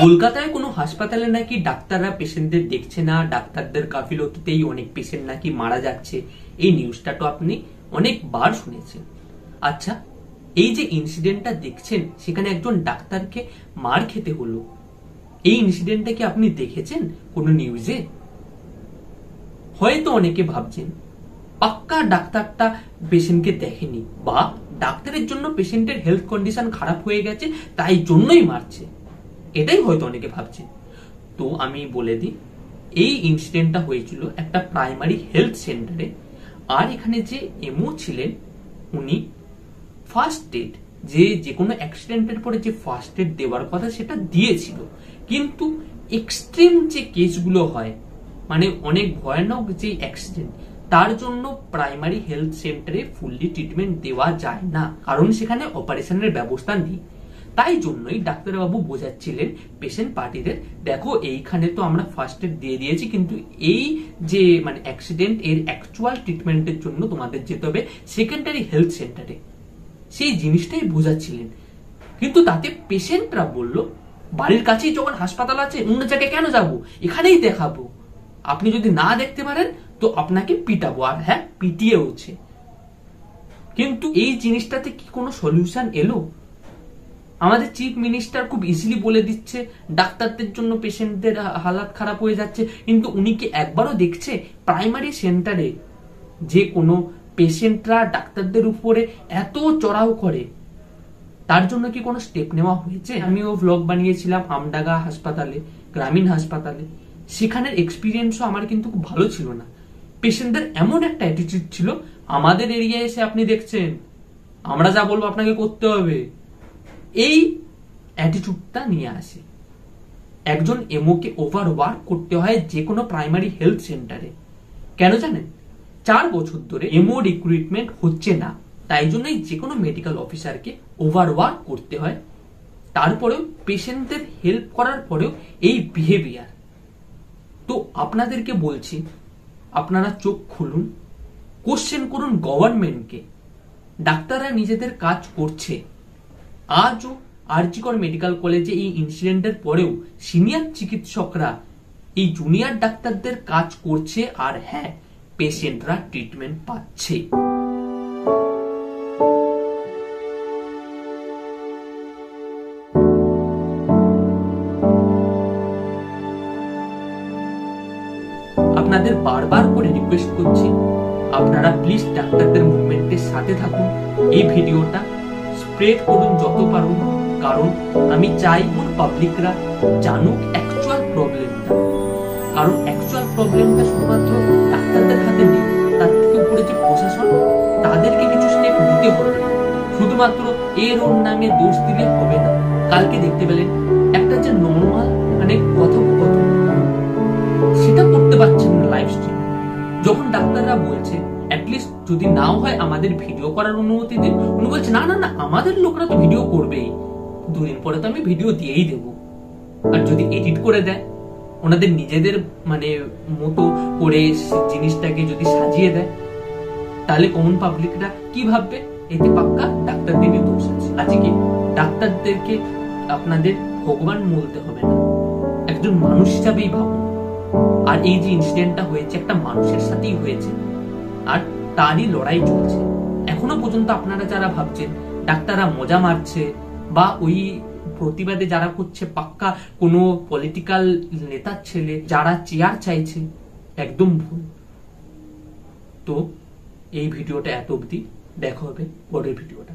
কলকাতায় কোনো হাসপাতালে নাকি ডাক্তাররা পেশেন্টদের দেখছে না, ডাক্তারদের গাফিলতিতেই অনেক পেশেন্ট নাকি মারা যাচ্ছে। এই নিউজটা তো আপনি অনেকবার শুনেছেন। আচ্ছা, এই যে ইনসিডেন্টটা দেখছেন, সেখানে একজন ডাক্তারকে মার খেতে হলো, এই ইনসিডেন্টটা কি আপনি দেখেছেন কোনো নিউজে? হয়তো অনেকে ভাবছেন পাক্কা ডাক্তারটা পেশেন্টকে দেখেনি, বা ডাক্তারের জন্য পেশেন্টের হেলথ কন্ডিশন খারাপ হয়ে গেছে তাই জন্যই মারছে, এটাই হয়তো অনেকে ভাবছে। তো আমি বলে দিই, এই ইনসিডেন্টটা হয়েছিল একটা প্রাইমারি হেলথ সেন্টারে। আর এখানে যে এমও ছিলেন, উনি ফার্স্ট এড, যে কোনো অ্যাক্সিডেন্টের পরে যে ফার্স্ট এড দেওয়ার কথা সেটা দিয়েছিল, কিন্তু এক্সট্রিম যে কেসগুলো হয়, মানে অনেক ভয়ানক যে অ্যাক্সিডেন্ট, তার জন্য প্রাইমারি হেলথ সেন্টারে ফুললি ট্রিটমেন্ট দেওয়া যায় না, কারণ সেখানে অপারেশনের ব্যবস্থা নেই। তাই জন্যই ডাক্তারবাবু বোঝাচ্ছিলেন পেশেন্ট পার্টিদের, দেখো এইখানে তো আমরা ফার্স্ট এড দিয়ে দিয়েছি, কিন্তু এই যে মানে অ্যাক্সিডেন্ট, এর অ্যাকচুয়াল ট্রিটমেন্টের জন্য তোমাদের যেতে হবে সেকেন্ডারি হেলথ সেন্টারে। সেই জিনিসটাই বোঝাচ্ছিলেন, কিন্তু তাতে পেশেন্টরা বলল, বাড়ির কাছেই যখন হাসপাতাল আছে অন্য জায়গায় কেন যাব, এখানেই দেখাবো। আপনি যদি না দেখতে পারেন তো আপনাকে পিটাবো। আর হ্যাঁ, পিটিয়েওছে। কিন্তু এই জিনিসটাতে কি কোনো সলিউশন এলো? আমাদের চিফ মিনিস্টার খুব ইজিলি বলে দিচ্ছে ডাক্তারদের জন্য পেশেন্টদের হালাত খারাপ হয়ে যাচ্ছে, কিন্তু উনি কি একবারও দেখছে প্রাইমারি সেন্টারে যে কোনো পেশেন্টরা ডাক্তারদের উপরে এত চড়াও করে, তার জন্য কি কোনো স্টেপ নেওয়া হয়েছে? আমিও ব্লগ বানিয়েছিলাম আমডাঙ্গা হাসপাতালে, গ্রামীণ হাসপাতালে। সেখানের এক্সপিরিয়েন্সও আমার কিন্তু খুব ভালো ছিল না। পেশেন্টদের এমন একটা অ্যাটিটিউড ছিল, আমাদের এরিয়ায় এসে আপনি দেখছেন, আমরা যা বলবো আপনাকে করতে হবে, এই অ্যাটিটিউডটা নিয়ে আসে। একজন এমওকে ওভার ওয়ার্ক করতে হয় যে কোনো প্রাইমারি হেলথ সেন্টারে। কেন জানেন? 4 বছর ধরে এমও রিক্রুটমেন্ট হচ্ছে না, তাই জন্যই যে কোনো মেডিকেল অফিসারকে ওভার ওয়ার্ক করতে হয়। তারপরেও পেশেন্টদের হেল্প করার পরেও এই বিহেভিয়ার। তো আপনাদেরকে বলছি, আপনারা চোখ খুলুন, কোশ্চেন করুন গভর্নমেন্টকে। ডাক্তাররা নিজেদের কাজ করছে। আজও আরজিকর মেডিকেল কলেজে এই ইনসিডেন্টের পরেও সিনিয়র চিকিৎসকরা এই জুনিয়র ডাক্তারদের কাজ করছে, আর হ্যাঁ, পেশেন্টরা ট্রিটমেন্ট পাচ্ছে। আপনাদের বারবার করে রিকোয়েস্ট করছি, আপনারা প্লিজ ডাক্তারদের মুভমেন্টের সাথে থাকুন। এই ভিডিওটা স্প্রেড করুন যত পারুন, কারণ আমি চাই পাবলিকরা জানুক অ্যাকচুয়াল প্রবলেমটা। কারণ অ্যাকচুয়াল প্রবলেমটা শুধুমাত্র ডাক্তারদের হাতে নেই, তার থেকে উপরে যে প্রশাসন, তাদেরকে কিছু স্টেপ নিতে হবে। শুধুমাত্র এর ওর নামে দোষ দিলে হবে না। কালকে দেখতে পেলেন একটা যে নর্মাল মানে কথোপকথন, সেটা করতে পারছেন না লাইভ স্ট্রিম। যখন ডাক্তাররা বলছে অ্যাটলিস্ট যদি নাও হয় আমাদের ভিডিও করার অনুমতি দিন, উনি বলছে না না না, আমাদের লোকরা তো ভিডিও করবেই, 2 দিন পরে তো আমি ভিডিও দিয়েই দেব। আর যদি এডিট করে দেয়, ওনাদের নিজেদের মানে মতো করে জিনিসটাকে যদি সাজিয়ে দেয়, তাহলে কমন পাবলিকরা কি ভাববে? এতে পাক্কা ডাক্তারদেরই দোষ আছে। আজকে ডাক্তারদেরকে আপনাদের ভগবান বলতে হবে না, একজন মানুষ হিসাবেই ভাবুন। আর এই যে ইনসিডেন্টটা হয়েছে, একটা মানুষের সাথেই হয়েছে, আর তারই লড়াই চলছে। এখনো পর্যন্ত আপনারা যারা ভাবছেন ডাক্তাররা মজা মারছে বা ওই প্রতিবাদে যারা করছে পাক্কা কোনো পলিটিক্যাল নেতার ছেলে যারা চেয়ার চাইছে, একদম ভুল। তো এই ভিডিওটা এত অবধি, দেখা হবে পরের ভিডিওটা।